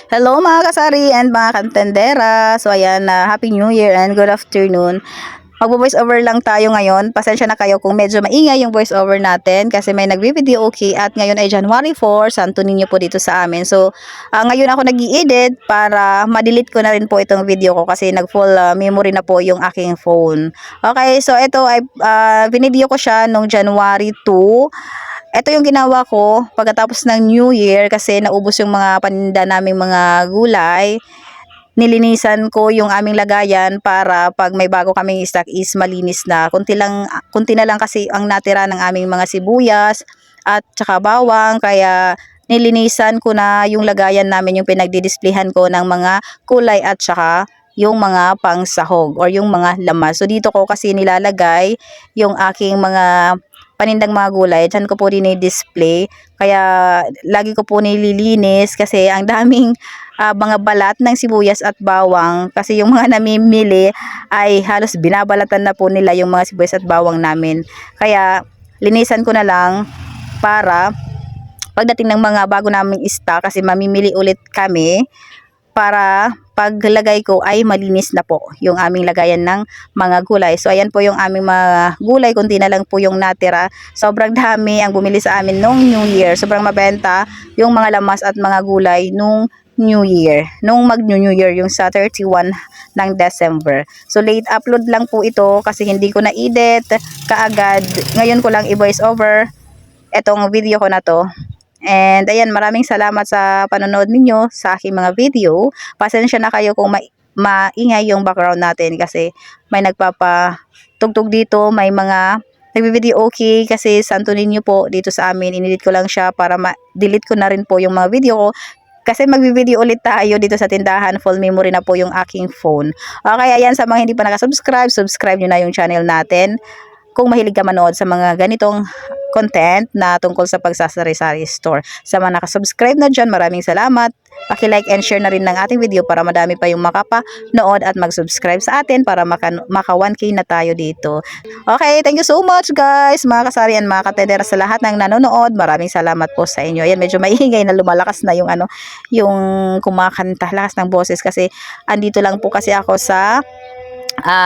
Hello mga kasari and mga kantendera. So ayan, Happy New Year and good afternoon. Magvo-voice over lang tayo ngayon. Pasensya na kayo kung medyo maingay yung voice over natin kasi may nagvi-video okay at ngayon ay January 4, Santo Niño po dito sa amin. So ngayon ako nag-i-edit para ma-delete ko na rin po itong video ko kasi nag-full memory na po yung aking phone. Okay, so ito ay video ko siya nung January 2. Ito yung ginawa ko pagkatapos ng New Year kasi naubos yung mga paninda naming mga gulay. Nilinisan ko yung aming lagayan para pag may bago kaming stock is malinis na. Kunti na lang kasi ang natira ng aming mga sibuyas at saka bawang, kaya nilinisan ko na yung lagayan namin, yung pinagdidisplayhan ko ng mga kulay at saka yung mga pangsahog or yung mga lamas. So dito ko kasi nilalagay yung aking mga panindang mga gulay. Diyan ko po din i-display. Kaya lagi ko po nililinis kasi ang daming mga balat ng sibuyas at bawang kasi yung mga namimili ay halos binabalatan na po nila yung mga sibuyas at bawang namin. Kaya linisan ko na lang para pagdating ng mga bago naming stock kasi mamimili ulit kami, para paglagay ko ay malinis na po yung aming lagayan ng mga gulay. So ayan po yung aming mga gulay, kunti na lang po yung natira. Sobrang dami ang bumili sa amin nung New Year. Sobrang mabenta yung mga lamas at mga gulay nung New Year. Nung mag-New Year yung sa 31 ng December. So late upload lang po ito kasi hindi ko na-edit kaagad. Ngayon ko lang i-voice over etong video ko na to. And ayan, maraming salamat sa panonood ninyo sa aking mga video. Pasensya na kayo kung maingay yung background natin kasi may nagpapatugtog dito, may mga nagbi-video okay kasi Santo Niño po dito sa amin. Inedit ko lang siya para ma-delete ko na rin po yung mga video ko. Kasi magbi-video ulit tayo dito sa tindahan, full memory na po yung aking phone. Okay, ayan, sa mga hindi pa nakasubscribe, subscribe nyo na yung channel natin. Kung mahilig ka manood sa mga ganitong content na tungkol sa pagsasari-sari store. Sa mga nakasubscribe na dyan, maraming salamat. Paki-like and share na rin ng ating video para madami pa yung makapanood at mag-subscribe sa atin para maka 1K na tayo dito. Okay, thank you so much guys, mga kasari and mga katedera, sa lahat ng nanonood. Maraming salamat po sa inyo. Ayan, medyo maingay na, lumalakas na yung yung kumakanta, lakas ng boses kasi andito lang po kasi ako sa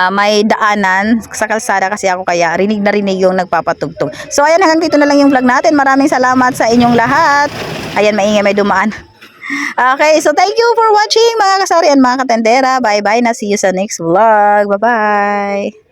may daanan sa kalsada kasi ako, kaya rinig na rinig yung nagpapatugtog. So ayan, hanggang dito na lang yung vlog natin. Maraming salamat sa inyong lahat. Ayan, maingay, may dumaan. Okay, so thank you for watching mga kasari and mga katendera. Bye bye na, see you sa next vlog. Bye bye.